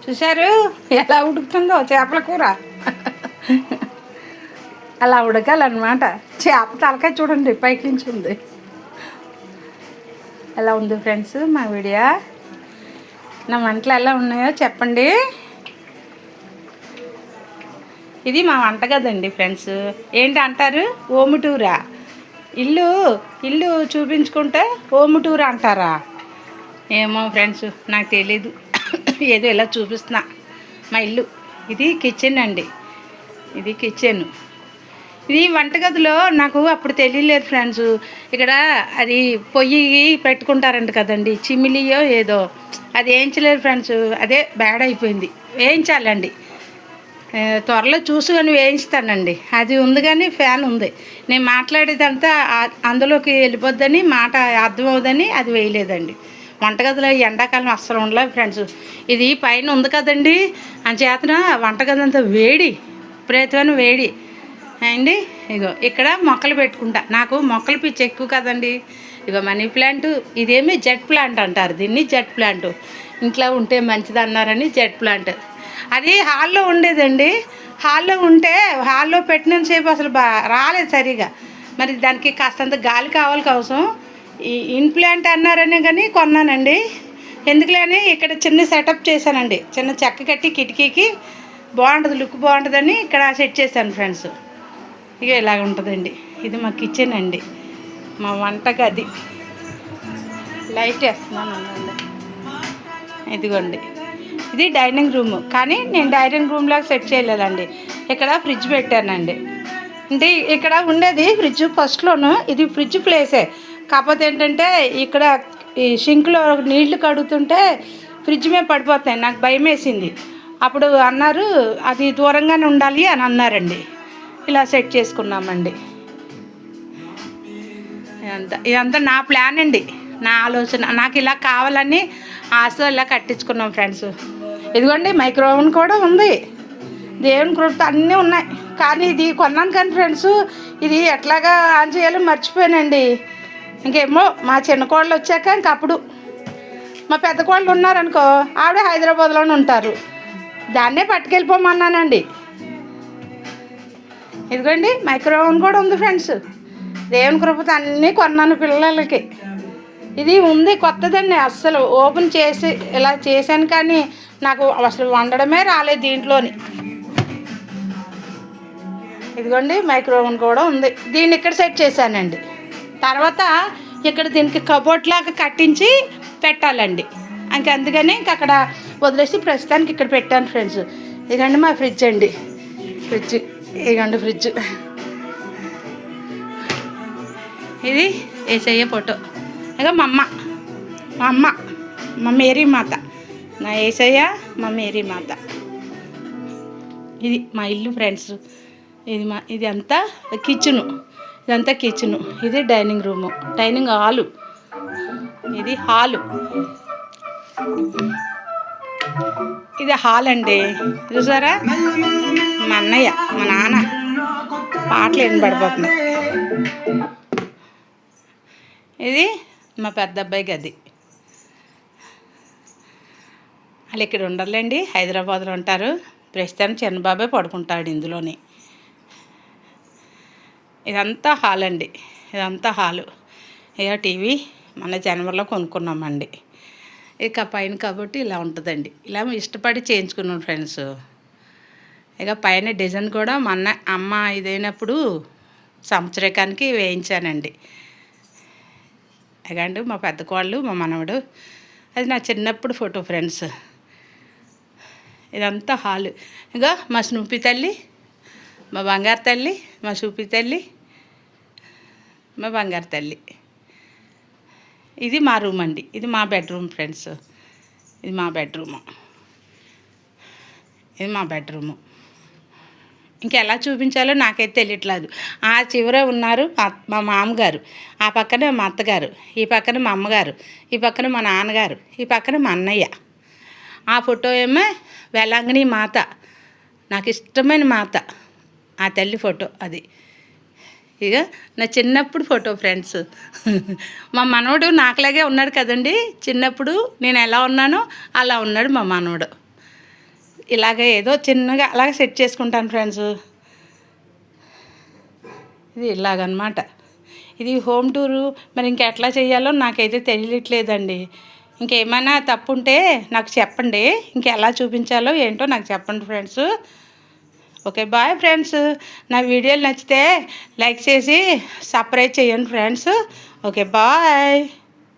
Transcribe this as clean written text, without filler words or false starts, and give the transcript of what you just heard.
చూశారు ఎలా ఉడుకుతుందో చేపల కూర. అలా ఉడకాలన్నమాట. చేప తలకాయ చూడండి పైకి నుంచి ఉంది. ఎలా ఉంది ఫ్రెండ్స్ మా వీడియో? నా వంటలు ఎలా ఉన్నాయో చెప్పండి. ఇది మా వంటగదండి ఫ్రెండ్స్. ఏంటి అంటారు? ఓముటూరా? ఇల్లు చూపించుకుంటే ఓముటూరా అంటారా? ఏమో ఫ్రెండ్స్, నాకు తెలీదు. ఏదో ఇలా చూపిస్తున్నా మా ఇల్లు. ఇది కిచెన్ అండి. ఇది కిచెన్. ఇది వంటగదిలో నాకు అప్పుడు తెలియలేదు ఫ్రెండ్స్. ఇక్కడ అది పొయ్యి పెట్టుకుంటారంట కదండి, చిమిలియో ఏదో. అది వేయించలేదు ఫ్రెండ్స్. అదే బ్యాడ్ అయిపోయింది. వేయించాలండి. త్వరలో చూసుకొని వేయిస్తానండి. అది ఉంది కానీ ఫ్యాన్ ఉంది. నేను మాట్లాడేదంతా అందులోకి వెళ్ళిపోద్దని, మాట అర్థమవుదని అది వేయలేదండి. వంటగదిలో ఎండాకాలం అస్సలు ఉండలేదు ఫ్రెండ్స్. ఇది పైన ఉంది కదండి, అంచేతన వంటగది అంతా వేడి, విపరీతమైన వేడి అండి. ఇగో ఇక్కడ మొక్కలు పెట్టుకుంటా. నాకు మొక్కలు పిచ్చి ఎక్కువ కదండి. ఇగో మనీ ప్లాంట్. ఇదేమి జెడ్ ప్లాంట్ అంటారు దీన్ని. జెడ్ ప్లాంట్ ఇంట్లో ఉంటే మంచిది అన్నారని జెడ్ ప్లాంట్. అది హాల్లో ఉండేదండి. హాల్లో ఉంటే హాల్లో పెట్టినంతసేపు అసలు రాలేదు సరిగా. మరి దానికి కాస్తంత గాలి కావాలి కోసం ఈ ఇన్ప్లాంట్ అన్నారనే కానీ కొన్నానండి. ఎందుకులేని ఇక్కడ చిన్న సెటప్ చేశానండి. చిన్న చెక్క కట్టి కిటికీకి బాగుంటుంది, లుక్ బాగుంటుందని ఇక్కడ సెట్ చేశాను ఫ్రెండ్స్. ఇక ఇలాగ ఉంటుందండి. ఇది మా కిచెన్ అండి, మా వంటగది. లైట్ వేస్తున్నాను అండి. ఇదిగోండి, ఇది డైనింగ్ రూము. కానీ నేను డైనింగ్ రూమ్లాగా సెట్ చేయలేదండి. ఇక్కడ ఫ్రిడ్జ్ పెట్టానండి. అంటే ఇక్కడ ఉండేది ఫ్రిడ్జ్ ఫస్ట్లోను. ఇది ఫ్రిడ్జ్ ప్లేసే. కాకపోతే ఏంటంటే ఇక్కడ ఈ షింక్లో నీళ్లు కడుగుతుంటే ఫ్రిడ్జ్ మీద పడిపోతాయి. నాకు భయం వేసింది. అప్పుడు అన్నారు అది దూరంగానే ఉండాలి అని అన్నారండి. ఇలా సెట్ చేసుకున్నామండి. ఇదంతా నా ప్లాన్ అండి, నా ఆలోచన. నాకు ఇలా కావాలని ఆశతో ఇలా కట్టించుకున్నాం ఫ్రెండ్స్. ఇదిగోండి మైక్రోవెన్ కూడా ఉంది. దేవుని కృపతో అన్నీ ఉన్నాయి. కానీ ఇది కొన్నాను కానీ ఫ్రెండ్స్, ఇది ఎట్లాగా ఆన్ చేయాలో మర్చిపోయానండి. ఇంకేమో మా చిన్న కోళ్ళు వచ్చాక ఇంకప్పుడు మా పెద్ద కోళ్ళు ఉన్నారనుకో, ఆవిడ హైదరాబాద్లోనే ఉంటారు. దాన్నే పట్టుకెళ్ళిపోమన్నానండి. ఇదిగోండి మైక్రోవెన్ కూడా ఉంది ఫ్రెండ్స్. దేవుని కృపతో అన్నీ కొన్నాను పిల్లలకి. ఇది ఉంది కొత్తదండి. అస్సలు ఓపెన్ చేసి ఇలా చేశాను కానీ నాకు అసలు వండడమే రాలేదు దీంట్లోని. ఇదిగోండి మైక్రోవెన్ కూడా ఉంది. దీన్ని ఇక్కడ సెట్ చేశానండి. తర్వాత ఇక్కడ దీనికి కబోర్డ్ లాగా కట్టించి పెట్టాలండి. అందుకని ఇంక అక్కడ వదిలేసి ప్రస్తుతానికి ఇక్కడ పెట్టాను ఫ్రెండ్స్. ఇదిగోండి మా ఫ్రిడ్జ్ అండి. ఇదిగోండి ఫ్రిడ్జ్. ఇది యేసయ్య ఫోటో. ఇక మా అమ్మ మా మేరీ మాత. నా యేసయ్య మా మేరీ మాత. ఇది మా ఇల్లు ఫ్రెండ్స్. ఇది అంతా కిచెను. ఇదంతా కిచెను. ఇది డైనింగ్ రూము, డైనింగ్ హాలు. ఇది హాలు. ఇది హాల్ అండి. చూసారా మా అన్నయ్య మా నాన్న పాటలు వినబడిపోతున్నాయి. ఇది మా పెద్ద అబ్బాయి గది. వాళ్ళు ఇక్కడ ఉండర్లేండి, హైదరాబాద్లో ఉంటారు. ప్రస్తుతానికి చిన్నబాబాయ్ పడుకుంటాడు ఇందులోనే. ఇదంతా హాల్ అండి. ఇదంతా హాలు. ఇక టీవీ మన జనవరిలో కొనుక్కున్నామండి. ఇక పైన కాబట్టి ఇలా ఉంటుందండి. ఇలా ఇష్టపడి చేయించుకున్నాం ఫ్రెండ్స్. ఇక పైన డిజైన్ కూడా మొన్న అమ్మ ఇదైనప్పుడు సంవత్సరకానికి వేయించానండి. ఇకండి మా పెద్ద కోళ్ళు మా మనవడు. అది నా చిన్నప్పుడు ఫోటో ఫ్రెండ్స్. ఇదంతా హాలు. ఇక మా స్నూపి తల్లి, మా బంగారు తల్లి, మా సూపి తల్లి, మా బంగారు తల్లి. ఇది మా రూమ్ అండి. ఇది మా బెడ్రూమ్ ఫ్రెండ్స్. ఇది మా బెడ్రూము. ఇది మా బెడ్రూము. ఇంకెలా చూపించాలో నాకైతే తెలియట్లేదు. ఆ చివర ఉన్నారు మా మామగారు, ఆ పక్కన మా అత్తగారు, ఈ పక్కన మా అమ్మగారు, ఈ పక్కన మా నాన్నగారు, ఈ పక్కన మా అన్నయ్య. ఆ ఫోటో ఏమో వేలాంగిణి మాత, నాకు ఇష్టమైన మాత. ఆ తల్లి ఫోటో అది. ఇక నా చిన్నప్పుడు ఫోటో ఫ్రెండ్స్. మా మనవడు నాకులాగే ఉన్నాడు కదండి. చిన్నప్పుడు నేను ఎలా ఉన్నానో అలా ఉన్నాడు మా మనవడు. ఇలాగ ఏదో చిన్నగా అలాగే సెట్ చేసుకుంటాను ఫ్రెండ్స్. ఇది ఇలాగనమాట. ఇది హోమ్ టూరు. మరి ఇంకెట్లా చేయాలో నాకైతే తెలియట్లేదండి. ఇంకేమైనా తప్పు ఉంటే నాకు చెప్పండి. ఇంకెలా చూపించాలో ఏంటో నాకు చెప్పండి ఫ్రెండ్స్. Okay bye friends. నా వీడియోలు నచ్చితే లైక్ చేసి సబ్స్క్రైబ్ చేయండి ఫ్రెండ్స్. Okay bye.